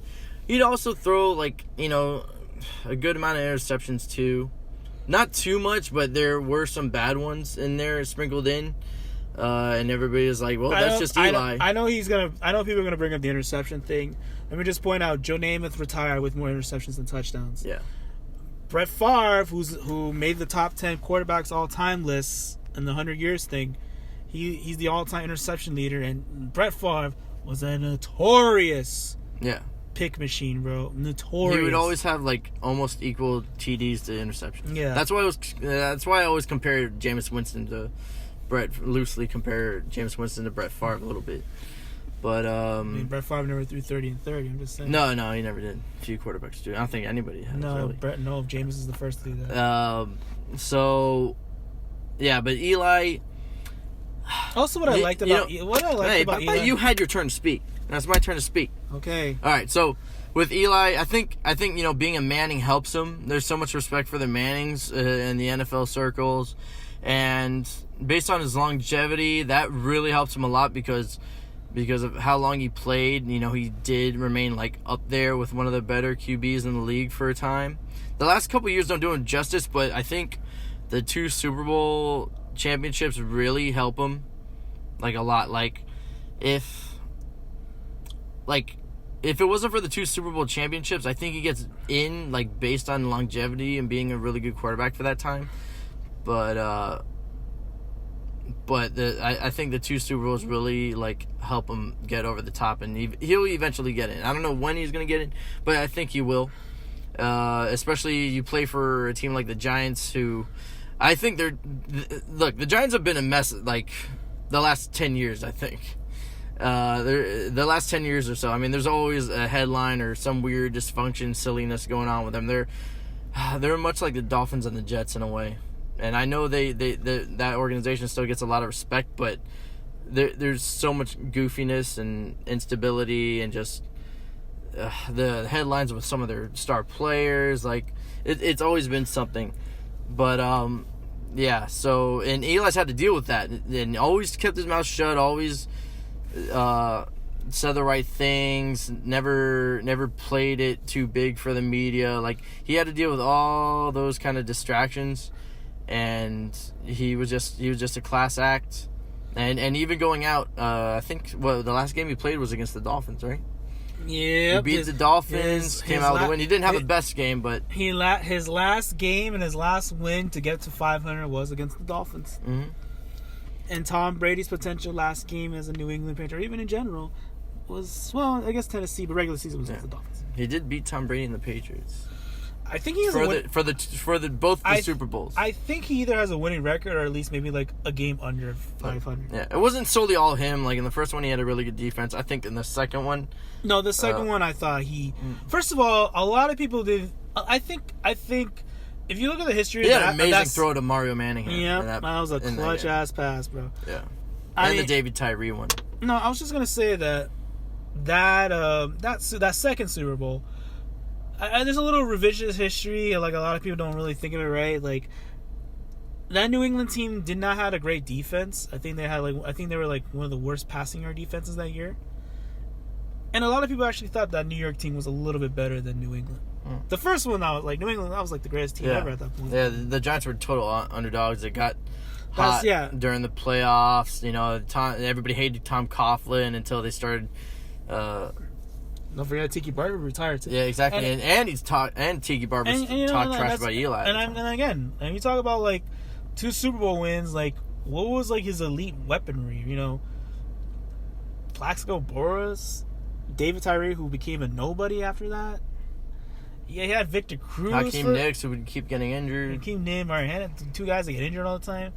He'd also throw a good amount of interceptions too, not too much, but there were some bad ones in there sprinkled in, and everybody was like, "Well, that's just Eli." I know people are gonna bring up the interception thing. Let me just point out, Joe Namath retired with more interceptions than touchdowns. Yeah. Brett Favre, who made the top 10 quarterbacks all-time lists in the 100 years thing, he's the all-time interception leader, and Brett Favre was a notorious pick machine, bro. Notorious. He would always have almost equal TDs to interceptions. Yeah. That's why I always compare Jameis Winston to loosely compare Jameis Winston to Brett Favre a little bit. But Brett Favre never threw 30 and 30. I'm just saying. No, he never did. A few quarterbacks do. I don't think anybody has. No, really. Jameis is the first to do that. But Eli. Also, what I liked about Eli. You had your turn to speak. Now it's my turn to speak. Okay. All right. So with Eli, I think being a Manning helps him. There's so much respect for the Mannings in the NFL circles, and based on his longevity, that really helps him a lot because of how long he played. He did remain up there with one of the better QBs in the league for a time. The last couple of years don't do him justice, but I think the 2 Super Bowl championships really help him a lot. If it wasn't for the 2 Super Bowl championships, I think he gets in based on longevity and being a really good quarterback for that time. But I think the 2 Super Bowls really help him get over the top, and he'll eventually get in. I don't know when he's going to get in, but I think he will. Especially you play for a team like the Giants, who I think the Giants have been a mess the last 10 years, I think. The last 10 years or so. I mean, there's always a headline or some weird dysfunction, silliness going on with them. They're much like the Dolphins and the Jets in a way. And I know that organization still gets a lot of respect, but there's so much goofiness and instability and just the headlines with some of their star players. It's always been something. But, yeah, so, and Eli's had to deal with that, and always kept his mouth shut, always said the right things, never played it too big for the media. He had to deal with all those kind of distractions, and he was just a class act. And even going out, I think the last game he played was against the Dolphins, right? Yeah, he beat the Dolphins, came out with the win. He didn't have the best game, but his last game and his last win to get to 500 was against the Dolphins. Mm-hmm. And Tom Brady's potential last game as a New England Patriot, even in general, was, well, I guess Tennessee, but regular season was against the Dolphins. He did beat Tom Brady and the Patriots. I think he has both the Super Bowls. I think he either has a winning record or at least maybe a game under 500. Yeah, it wasn't solely all him. In the first one, he had a really good defense. I think in the second one, no, the second one, I thought he. First of all, a lot of people did. I think if you look at the history, he had an amazing throw to Mario Manning. Yeah, that was a clutch ass pass, bro. Yeah, and the David Tyree one. No, I was just gonna say that second Super Bowl. There's a little revisionist history. A lot of people don't really think of it right. That New England team did not have a great defense. I think they had they were one of the worst passing yard defenses that year. And a lot of people actually thought that New York team was a little bit better than New England. The first one, I was New England, that was the greatest team ever at that point. Yeah, the Giants were total underdogs. They got hot during the playoffs. Everybody hated Tom Coughlin until they started. Don't forget Tiki Barber retired too. Yeah, exactly. And Tiki Barber talked trash about Eli. And again, and you talk about 2 Super Bowl wins, what was his elite weaponry? Plaxico Boras, David Tyree, who became a nobody after that. Yeah, he had Victor Cruz. Hakeem Nicks, who would keep getting injured. Hakeem Nicks, had 2 guys that get injured all the time.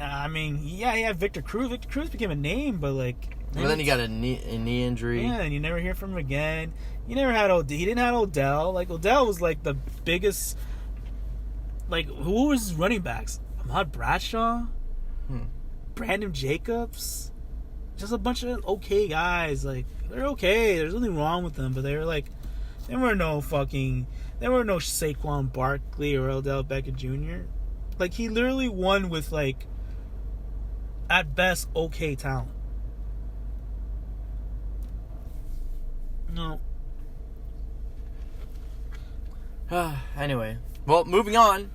I mean, he had Victor Cruz. Victor Cruz became a name, but Well, then he got a knee injury. Yeah, and you never hear from him again. You never had Odell. He didn't have Odell. Odell was the biggest. Who was his running backs? Ahmad Bradshaw, Brandon Jacobs, just a bunch of okay guys. They're okay. There's nothing wrong with them, but they were there were no Saquon Barkley or Odell Beckham Jr. He literally won with at best okay talent. No. Anyway, well, moving on.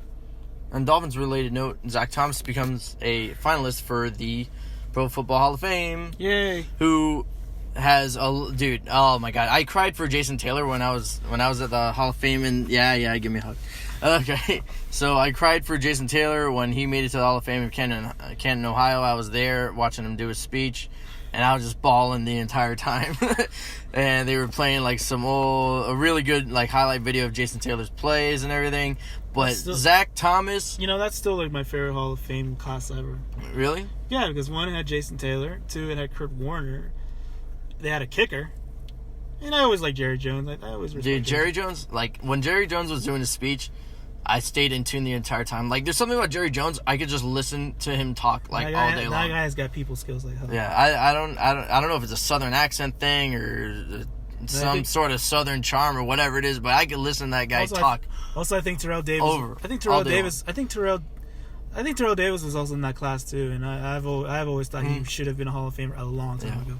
On Dolphins-related note, Zach Thomas becomes a finalist for the Pro Football Hall of Fame. Yay! Who has dude? Oh my God! I cried for Jason Taylor when I was at the Hall of Fame, and yeah, give me a hug. Okay, so I cried for Jason Taylor when he made it to the Hall of Fame in Canton, Ohio. I was there watching him do his speech. And I was just bawling the entire time. And they were playing a really good highlight video of Jason Taylor's plays and everything. But Zach Thomas, that's still my favorite Hall of Fame class ever. Really? Yeah, because 1, it had Jason Taylor. 2, it had Kurt Warner. They had a kicker. And I always liked Jerry Jones. I always respected Jerry Jones, when Jerry Jones was doing his speech, I stayed in tune the entire time. There's something about Jerry Jones. I could just listen to him talk all day long. That guy's got people skills like hell. Yeah, I don't know if it's a Southern accent thing or think, sort of southern charm or whatever it is, but I could listen to that guy talk. I think Terrell Davis. I think Terrell Davis was also in that class too, and I've always thought he should have been a Hall of Famer a long time ago.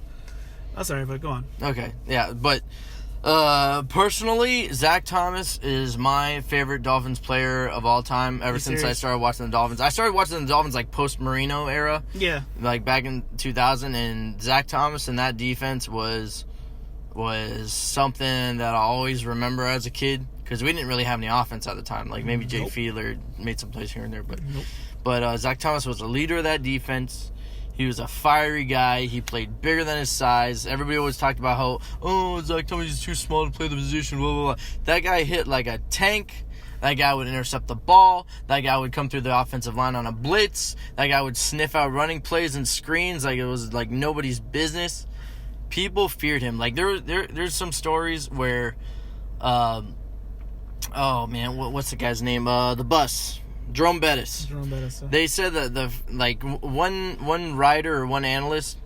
I'm sorry, but go on. Okay, yeah, but personally, Zach Thomas is my favorite Dolphins player of all time ever since I started watching the Dolphins. I started watching the Dolphins like post-Marino era. Yeah. Like back in 2000, and Zach Thomas and that defense was something that I always remember as a kid because we didn't really have any offense at the time. Like maybe Jay Fiedler made some plays here and there, but Zach Thomas was the leader of that defense. He was a fiery guy. He played bigger than his size. Everybody always talked about how, Zach Thomas is too small to play the position, blah, blah, blah. That guy hit like a tank. That guy would intercept the ball. That guy would come through the offensive line on a blitz. That guy would sniff out running plays and screens like it was like nobody's business. People feared him. Like there's some stories where, what's the guy's name? The bus. Jerome Bettis. They said that one writer or one analyst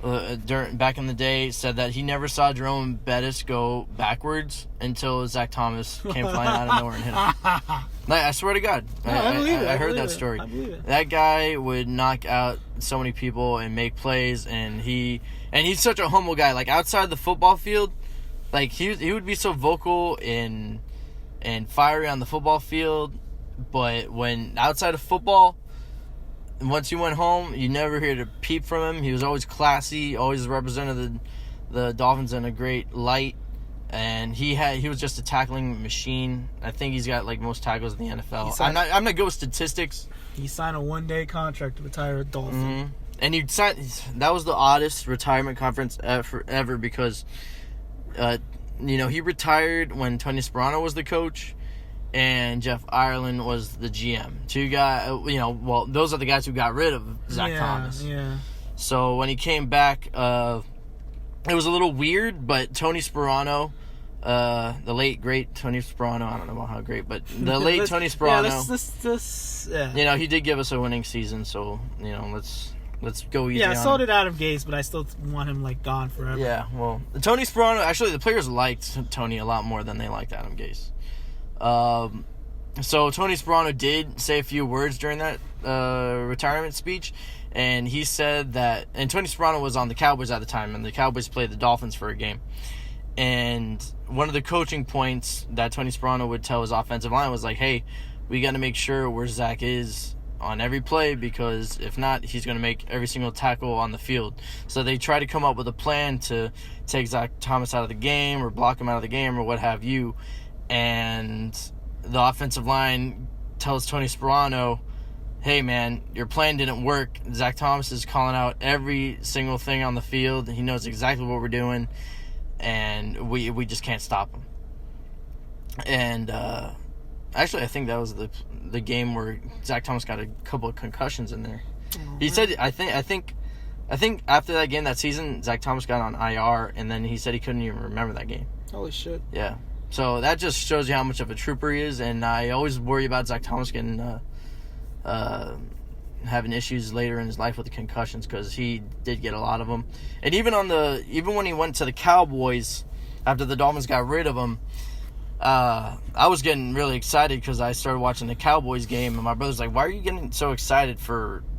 back in the day said that he never saw Jerome Bettis go backwards until Zach Thomas came flying out of nowhere and hit him. I swear to God, I heard that story. I believe it. That guy would knock out so many people and make plays, and he's such a humble guy. Like outside the football field, like he would be so vocal and fiery on the football field. But when outside of football, once you went home, you never heard a peep from him. He was always classy, always represented the Dolphins in a great light, and he was just a tackling machine. I think he's got like most tackles in the NFL. I'm not good with statistics. He signed a 1-day contract to retire a Dolphin, and that was the oddest retirement conference ever because, he retired when Tony Sparano was the coach. And Jeff Ireland was the GM. Two guys, those are the guys who got rid of Zach Thomas. Yeah. So when he came back, it was a little weird, but Tony Sparano, the late, great Tony Sparano, I don't know how great, but the late Tony Sparano, he did give us a winning season, so, let's go easy on him. So did Adam Gase, but I still want him, gone forever. Yeah, well, Tony Sparano, actually, the players liked Tony a lot more than they liked Adam Gase. So Tony Sparano did say a few words during that retirement speech, and he said that, and Tony Sparano was on the Cowboys at the time, and the Cowboys played the Dolphins for a game, and one of the coaching points that Tony Sparano would tell his offensive line was like, hey, we got to make sure where Zach is on every play, because if not, he's going to make every single tackle on the field. So they try to come up with a plan to take Zach Thomas out of the game or block him out of the game or what have you. And the offensive line tells Tony Sparano, hey, man, your plan didn't work. Zach Thomas is calling out every single thing on the field. He knows exactly what we're doing, and we just can't stop him. And actually, I think that was the game where Zach Thomas got a couple of concussions in there. He said, I think after that game that season, Zach Thomas got on IR, and then he said he couldn't even remember that game. Holy shit. Yeah. So that just shows you how much of a trooper he is, and I always worry about Zach Thomas getting having issues later in his life with the concussions, because he did get a lot of them. And even when he went to the Cowboys after the Dolphins got rid of him, I was getting really excited because I started watching the Cowboys game, and my brother's like, "Why are you getting so excited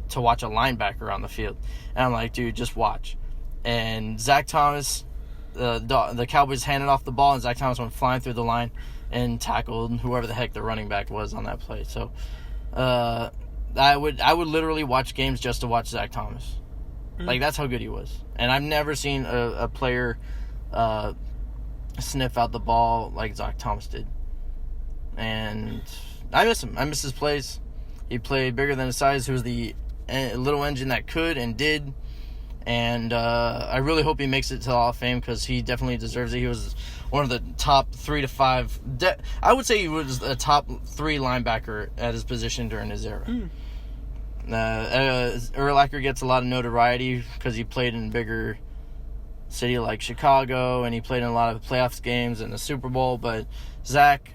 to watch a linebacker on the field?" And I'm like, "Dude, just watch." And Zach Thomas. The Cowboys handed off the ball, and Zach Thomas went flying through the line and tackled whoever the heck the running back was on that play. So, I would literally watch games just to watch Zach Thomas. Like, that's how good he was. And I've never seen a player sniff out the ball like Zach Thomas did. And I miss him. I miss his plays. He played bigger than his size. He was the little engine that could and did. And I really hope he makes it to the Hall of Fame, because he definitely deserves it. He was one of the top 3 to 5. I would say he was a top 3 linebacker at his position during his era. Urlacher gets a lot of notoriety because he played in a bigger city like Chicago, and he played in a lot of playoffs games and the Super Bowl. But Zach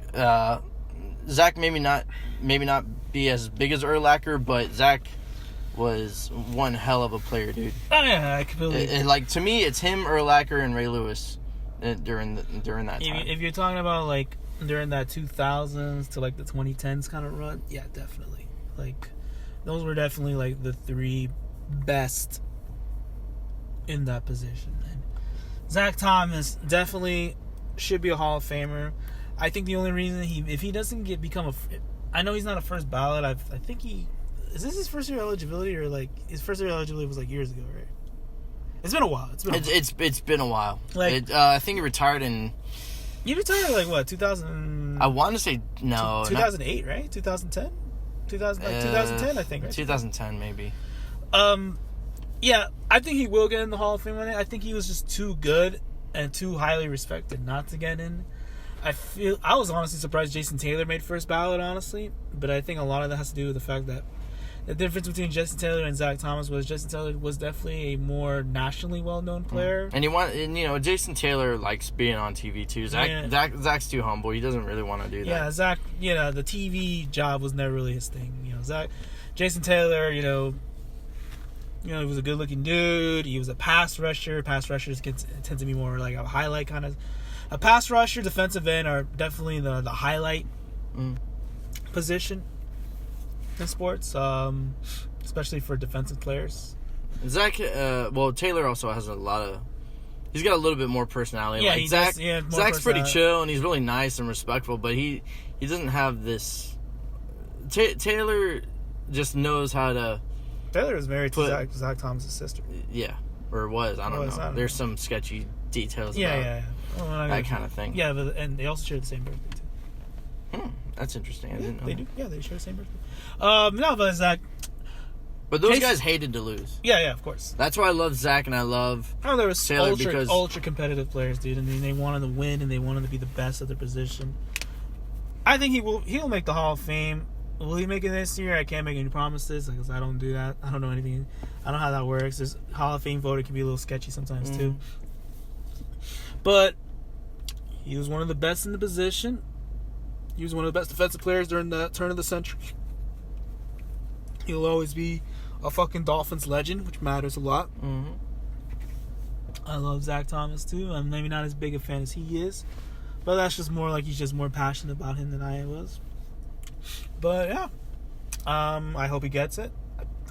maybe not be as big as Urlacher, but Zach was one hell of a player, dude. Oh, yeah, I completely. To me, it's him, Urlacher, and Ray Lewis. during that time. If you're talking about like during that 2000s to like the 2010s kind of run, yeah, definitely. Like those were definitely like the three best in that position. And Zach Thomas definitely should be a Hall of Famer. I think the only reason if he doesn't I know he's not a first ballot. I think is this his first year eligibility, or like his first year eligibility was like years ago, right? It's been a while. It's been a while. Like I think he retired in. You retired like what, 2000? I want to say no. 2008, right? 2010. 2010, I think. Right? 2010 maybe. Yeah, I think he will get in the Hall of Fame. I think he was just too good and too highly respected not to get in. I was honestly surprised Jason Taylor made first ballot, honestly, but I think a lot of that has to do with the fact that the difference between Jason Taylor and Zach Thomas was Jason Taylor was definitely a more nationally well-known player. And Jason Taylor likes being on TV too. Zach's too humble. He doesn't really want to do that. Yeah, Zach, the TV job was never really his thing. Jason Taylor, he was a good-looking dude. He was a pass rusher. Pass rushers tend to be more like a highlight kind of. A pass rusher, defensive end are definitely the highlight position in sports, especially for defensive players. Taylor also has he's got a little bit more personality. Yeah, like Zach's pretty chill and he's really nice and respectful, but he doesn't have this. Taylor just knows how to. Taylor is married to Zach Thomas' sister. Yeah, or was. I don't know. There's some sketchy details about that kind of thing. Yeah, and they also share the same birthday, too. That's interesting. I didn't know. They do. Yeah, they share the same birthday. No, but Zach... But those guys hated to lose. Yeah, of course. That's why I love Zach and I love there was Taylor ultra competitive players, dude, and they wanted to win and they wanted to be the best at their position. I think he'll make the Hall of Fame. Will he make it this year? I can't make any promises because I don't do that. I don't know anything. I don't know how that works. This Hall of Fame voting can be a little sketchy sometimes too. But he was one of the best in the position. He was one of the best defensive players during the turn of the century. He'll always be a fucking Dolphins legend, which matters a lot. Mm-hmm. I love Zach Thomas too. I'm maybe not as big a fan as he is, but that's just more like he's just more passionate about him than I was. But yeah, I hope he gets it.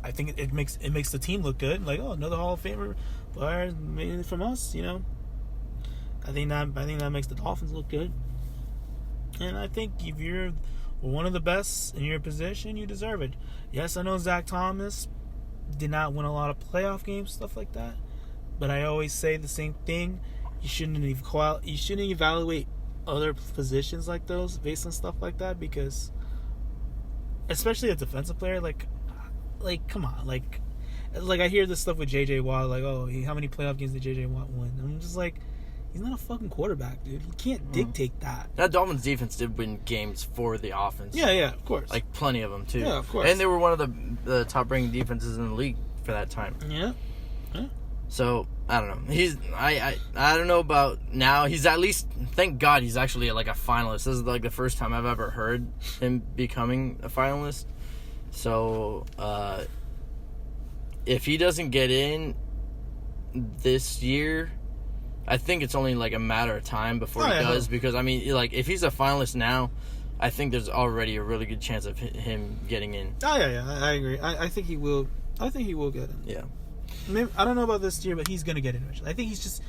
I think it makes the team look good. Like, another Hall of Famer player, maybe from us, I think that makes the Dolphins look good. And I think if you're one of the best in your position, you deserve it. Yes, I know Zach Thomas did not win a lot of playoff games, stuff like that. But I always say the same thing. You shouldn't evaluate other positions like those based on stuff like that, because especially a defensive player, like come on, like I hear this stuff with JJ Watt, like, how many playoff games did JJ Watt win? I'm just like, he's not a fucking quarterback, dude. He can't dictate that. That Dolphins defense did win games for the offense. Yeah, of course. Like plenty of them too. Yeah, of course. And they were one of the top-ranked defenses in the league for that time. Yeah. So I don't know. I don't know about now. He's at least, thank God, he's actually like a finalist. This is like the first time I've ever heard him becoming a finalist. So if he doesn't get in this year, I think it's only like a matter of time before he does. Because if he's a finalist now, I think there's already a really good chance of him getting in. I agree. I think he will. I think he will get in. Yeah. Maybe, I don't know about this year, but he's gonna get in eventually. I think he's just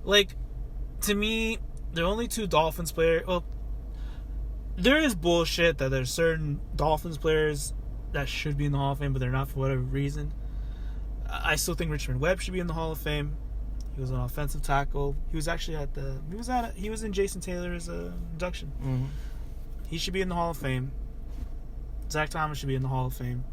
to me, the only two Dolphins players. Well, there is bullshit that there's certain Dolphins players that should be in the Hall of Fame, but they're not for whatever reason. I still think Richmond Webb should be in the Hall of Fame. He was an offensive tackle. He was actually he was in Jason Taylor's induction. Mm-hmm. He should be in the Hall of Fame. Zach Thomas should be in the Hall of Fame.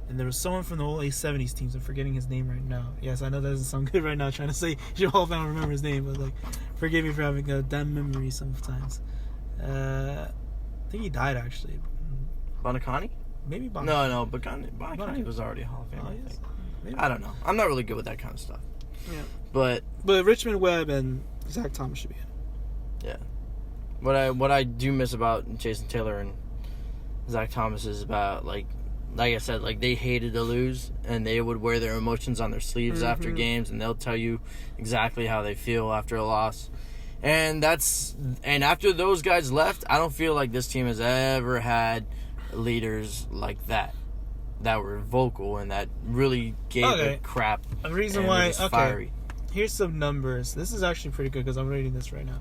And there was someone from the old 70s teams. I'm forgetting his name right now. Yes, I know that doesn't sound good right now, trying to say Hall of Fame, I don't remember his name, but forgive me for having a dumb memory sometimes. I think he died actually. Bonacani? Maybe Bonacani. No, Bonacani was already a Hall of Fame. I think. Maybe. I don't know. I'm not really good with that kind of stuff. Yeah. But Richmond Webb and Zach Thomas should be in. Yeah. What I do miss about Jason Taylor and Zach Thomas is about like I said, like they hated to lose, and they would wear their emotions on their sleeves after games, and they'll tell you exactly how they feel after a loss. And after those guys left, I don't feel like this team has ever had leaders like that were vocal and that really gave a crap. The reason why, fiery. Here's some numbers. This is actually pretty good because I'm reading this right now.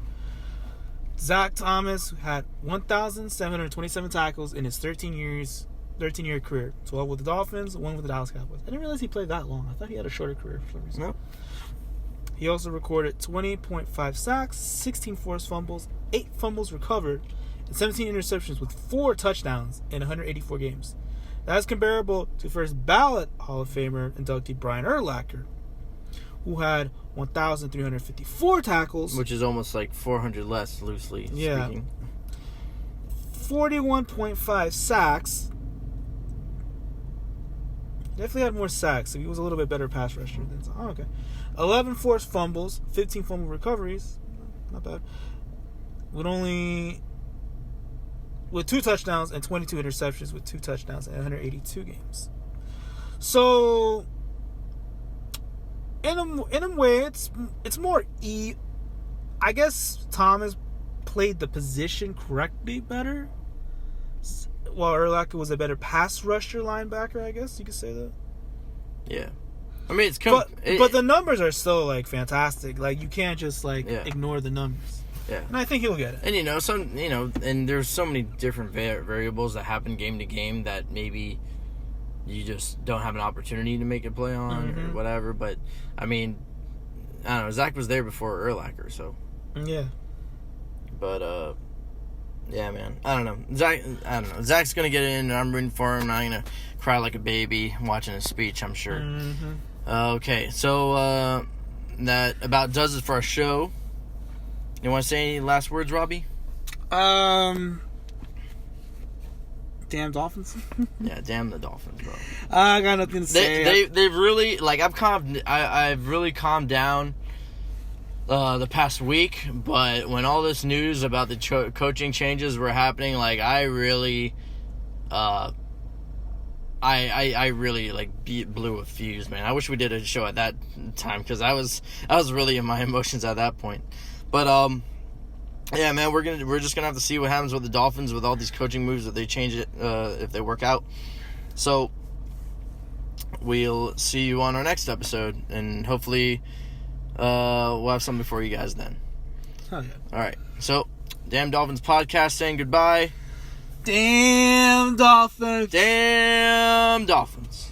Zach Thomas had 1,727 tackles in his 13-year career. 12 with the Dolphins, 1 with the Dallas Cowboys. I didn't realize he played that long. I thought he had a shorter career for some reason. No. He also recorded 20.5 sacks, 16 forced fumbles, 8 fumbles recovered, and 17 interceptions with 4 touchdowns in 184 games. That's comparable to first ballot Hall of Famer inductee Brian Urlacher, who had 1,354 tackles. Which is almost like 400 less, loosely speaking. 41.5 sacks. Definitely had more sacks, so he was a little bit better pass rusher than 11 forced fumbles, 15 fumble recoveries. Not bad. With 2 touchdowns and 22 interceptions with 2 touchdowns in 182 games. So, in a way, it's more I guess Thomas played the position correctly better, while Urlacher was a better pass rusher linebacker, I guess you could say that. Yeah. I mean, but the numbers are still, like, fantastic. Like, you can't just, like, ignore the numbers. Yeah. And I think he'll get it. And, and there's so many different variables that happen game to game that maybe you just don't have an opportunity to make a play on or whatever. But, I mean, I don't know. Zach was there before Urlacher, so. Yeah. But, yeah, man. I don't know. Zach's going to get in, and I'm rooting for him. I'm going to cry like a baby watching his speech, I'm sure. Okay, so that about does it for our show. You want to say any last words, Robbie? Damn Dolphins. Yeah, damn the Dolphins, bro. I got nothing to say. They've really, like, I've really calmed down the past week, but when all this news about the coaching changes were happening, like, I really I really like blew a fuse, man. I wish we did a show at that time because I was really in my emotions at that point. But yeah, man, we're just gonna have to see what happens with the Dolphins with all these coaching moves if they change it, if they work out. So we'll see you on our next episode, and hopefully we'll have something for you guys then. Oh, yeah. All right. So, Damn Dolphins Podcast saying goodbye. Damn Dolphins. Damn Dolphins.